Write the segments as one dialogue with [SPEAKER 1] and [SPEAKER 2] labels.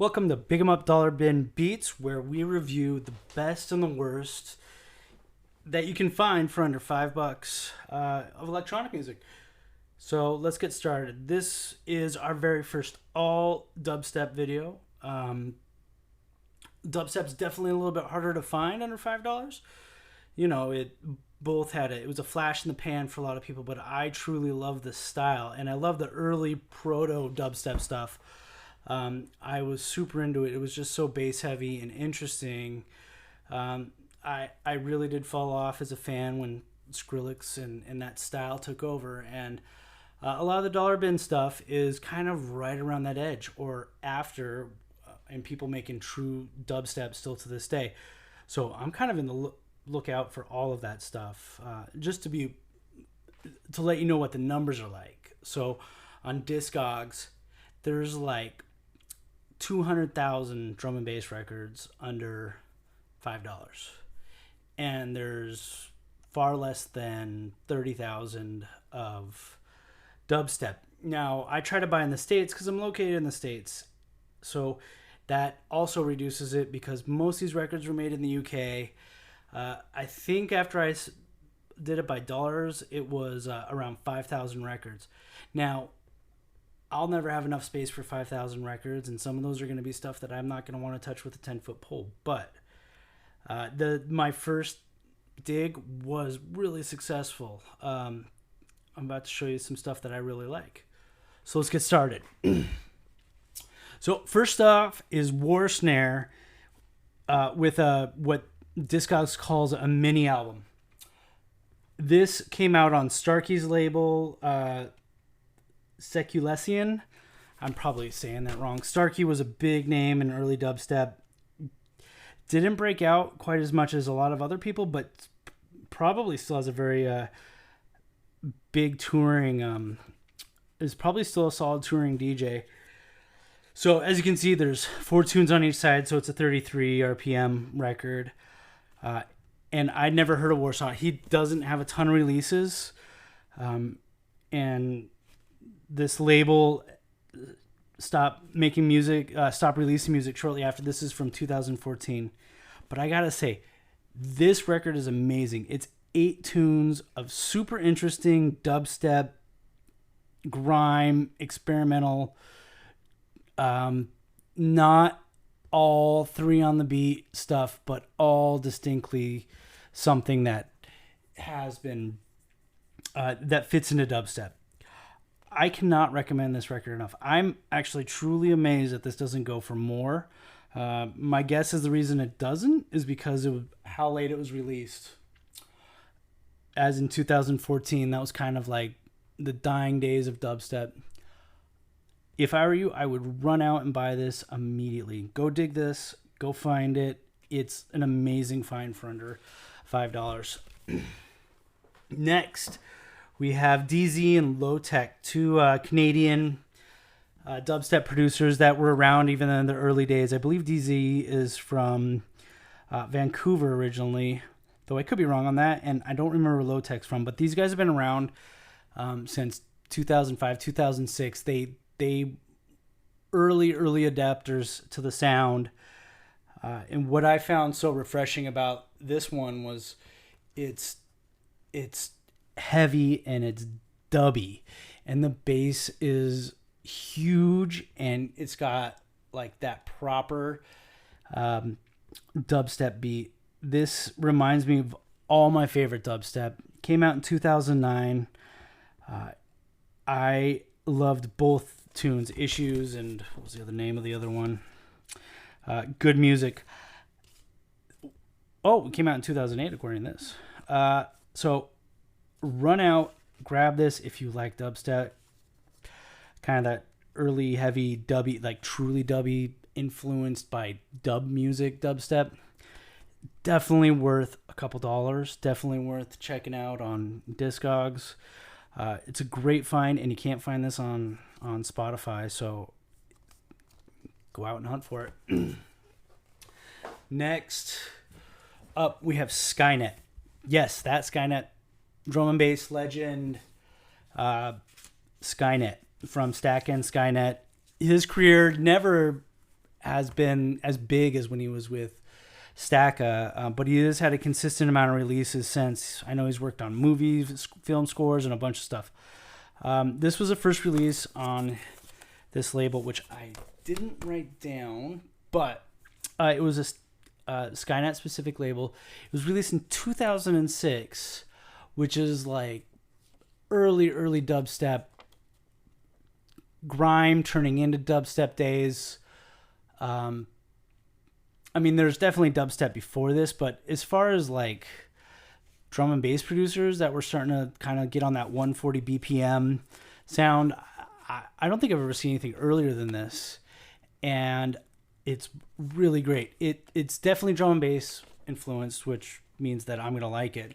[SPEAKER 1] Welcome to Big 'em Up Dollar Bin Beats, where we review the best and the worst that you can find for under $5 of electronic music. So let's get started. This is our very first all dubstep video. Dubstep's definitely a little bit harder to find under $5. You know, it was a flash in the pan for a lot of people, but I truly love this style, and I love the early proto dubstep stuff. I was super into it. It was just so bass heavy and interesting. I really did fall off as a fan when Skrillex and that style took over, and a lot of the dollar bin stuff is kind of right around that edge or after, and people making true dubstep still to this day. So I'm kind of in the lookout for all of that stuff, just to let you know what the numbers are like. So on Discogs, there's like 200,000 drum and bass records under $5, and there's far less than 30,000 of dubstep. Now, I try to buy in the States because I'm located in the States, so that also reduces it because most of these records were made in the UK. I think after I did it by dollars, it was around 5,000 records. Now, I'll never have enough space for 5,000 records, and some of those are going to be stuff that I'm not going to want to touch with a 10-foot pole. But my first dig was really successful. I'm about to show you some stuff that I really like. So let's get started. So first off is Warsnare with what Discogs calls a mini album. This came out on Starkey's label, Seculesian. I'm probably saying that wrong. Starkey was a big name in early dubstep. Didn't break out quite as much as a lot of other people, but probably still has a very big touring, is probably still a solid touring DJ. So as you can see, there's 4 tunes on each side, so it's a 33 RPM record. And I'd never heard of Warsnare. He doesn't have a ton of releases. And this label stopped releasing music shortly after. This is from 2014. But I gotta say, this record is amazing. It's 8 tunes of super interesting dubstep, grime, experimental, not all 3 on the beat stuff, but all distinctly something that has been that fits into dubstep. I cannot recommend this record enough. I'm actually truly amazed that this doesn't go for more. My guess is the reason it doesn't is because of how late it was released. As in 2014, that was kind of like the dying days of dubstep. If I were you, I would run out and buy this immediately. Go dig this. Go find it. It's an amazing find for under $5. Next, we have DZ and Loetech, 2 Canadian dubstep producers that were around even in the early days. I believe DZ is from Vancouver originally, though I could be wrong on that, and I don't remember where Loetech's from. But these guys have been around since 2005, 2006. They early adapters to the sound. And what I found so refreshing about this one was it's heavy and it's dubby, and the bass is huge, and it's got like that proper dubstep beat. This reminds me of all my favorite dubstep. Came out in 2009. I loved both tunes, Issues, and what was the other name of the other one? Good Music. Oh, it came out in 2008 according to this. So run out, grab this if you like dubstep, kind of that early heavy dubby, like truly dubby, influenced by dub music dubstep. Definitely worth a couple dollars. Definitely worth checking out on Discogs. It's a great find, and you can't find this on Spotify, so go out and hunt for it. Next up, we have Skynet. Yes, that Skynet, drum and bass legend, Skynet from Stack and Skynet. His career never has been as big as when he was with Stacka, but he has had a consistent amount of releases since. I know he's worked on movies, film scores, and a bunch of stuff. This was a first release on this label, which I didn't write down, but it was a Skynet specific label. It was released in 2006, which is like early dubstep, grime turning into dubstep days. I mean, there's definitely dubstep before this, but as far as like drum and bass producers that were starting to kind of get on that 140 BPM sound, I don't think I've ever seen anything earlier than this. And it's really great. It's definitely drum and bass influenced, which means that I'm going to like it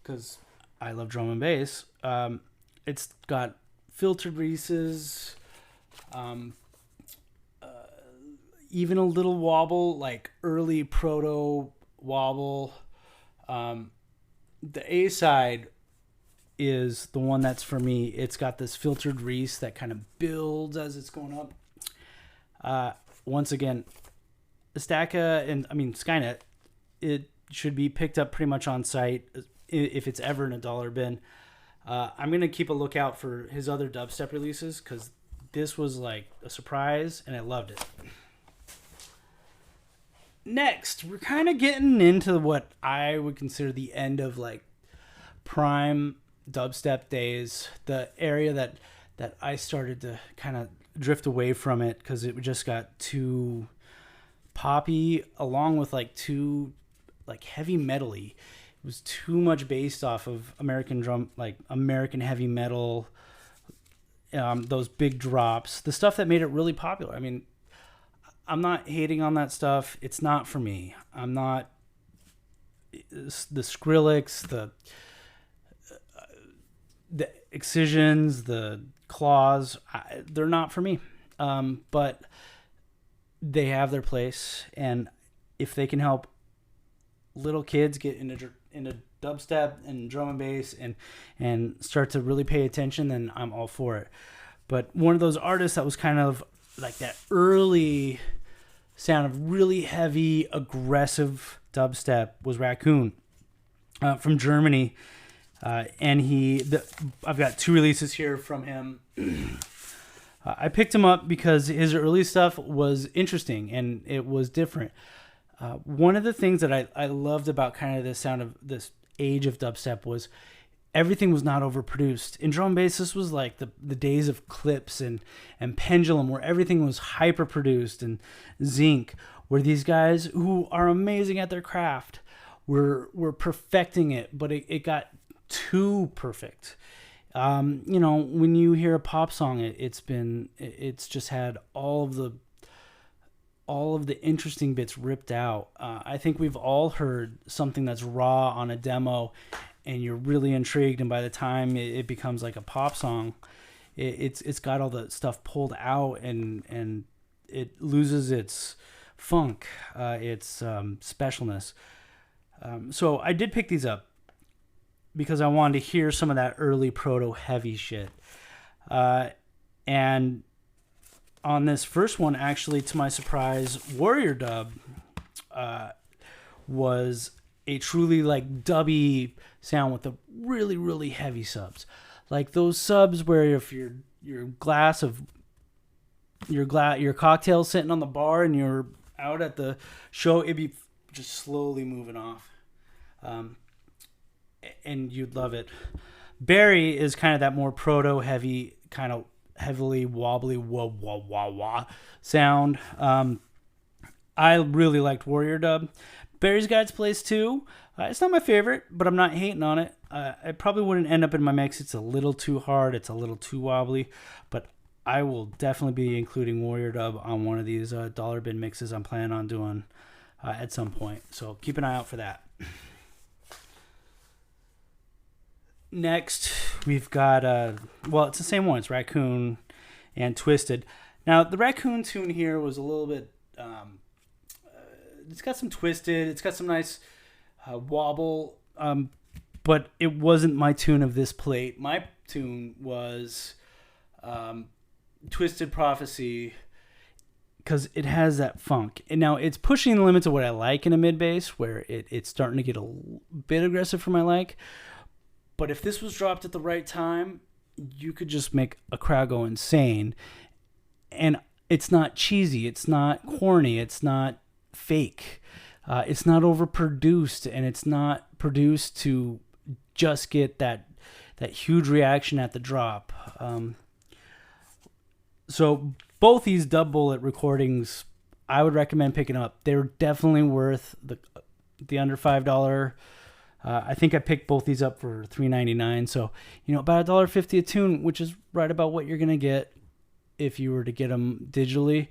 [SPEAKER 1] because I love drum and bass. It's got filtered reeses, even a little wobble, like early proto wobble. The A side is the one that's for me. It's got this filtered reese that kind of builds as it's going up. Once again, Skynet, it should be picked up pretty much on site if it's ever in a dollar bin. I'm going to keep a lookout for his other dubstep releases because this was like a surprise and I loved it. Next, we're kind of getting into what I would consider the end of like prime dubstep days, the area that I started to kind of drift away from it because it just got too poppy, along with like too like heavy metal-y. It was too much based off of American drum, like American heavy metal, those big drops, the stuff that made it really popular. I mean, I'm not hating on that stuff. It's not for me. I'm not the Skrillex, the Excisions, the Claws. They're not for me. But they have their place, and if they can help little kids get into dubstep and drum and bass and start to really pay attention, then I'm all for it. But one of those artists that was kind of like that early sound of really heavy, aggressive dubstep was Rakoon from Germany. And I've got 2 releases here from him. I picked him up because his early stuff was interesting and it was different. One of the things that I loved about kind of this sound of this age of dubstep was everything was not overproduced. In drum and bass, this was like the days of Clips and Pendulum, where everything was hyper-produced, and Zinc, where these guys who are amazing at their craft were perfecting it, but it got too perfect. When you hear a pop song, it's just had all of the interesting bits ripped out. I think we've all heard something that's raw on a demo and you're really intrigued, and by the time it becomes like a pop song, it's got all the stuff pulled out and it loses its funk, its specialness. So I did pick these up because I wanted to hear some of that early proto heavy shit. And on this first one, actually, to my surprise, Warrior Dub was a truly like dubby sound with the really, really heavy subs. Like those subs where if your cocktail sitting on the bar and you're out at the show, it'd be just slowly moving off. And you'd love it. Barry is kind of that more proto heavy, kind of heavily wobbly wah wah wah wah sound. I really liked Warrior Dub. Barry's got its place too. It's not my favorite, but I'm not hating on it. It probably wouldn't end up in my mix. It's a little too hard. It's a little too wobbly, but I will definitely be including Warrior Dub on one of these dollar bin mixes I'm planning on doing at some point. So keep an eye out for that. Next, we've got, it's the same one. It's Rakoon and Twisted. Now, the Rakoon tune here was a little bit, it's got some twisted, it's got some nice wobble, but it wasn't my tune of this plate. My tune was Twisted Prophecy, because it has that funk. And now it's pushing the limits of what I like in a mid bass, where it's starting to get a bit aggressive for my like. But if this was dropped at the right time, you could just make a crowd go insane. And it's not cheesy, it's not corny, it's not fake, it's not overproduced, and it's not produced to just get that huge reaction at the drop. So both these Dub Bullet recordings, I would recommend picking up. They're definitely worth the under $5. I think I picked both these up for $3.99. So, about $1.50 a tune, which is right about what you're going to get if you were to get them digitally.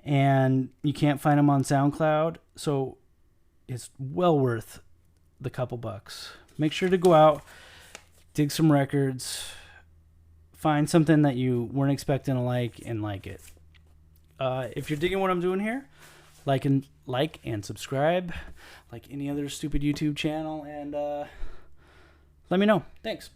[SPEAKER 1] And you can't find them on SoundCloud. So it's well worth the couple bucks. Make sure to go out, dig some records, find something that you weren't expecting to like, and like it. If you're digging what I'm doing here, like and subscribe, like any other stupid YouTube channel, and let me know. Thanks.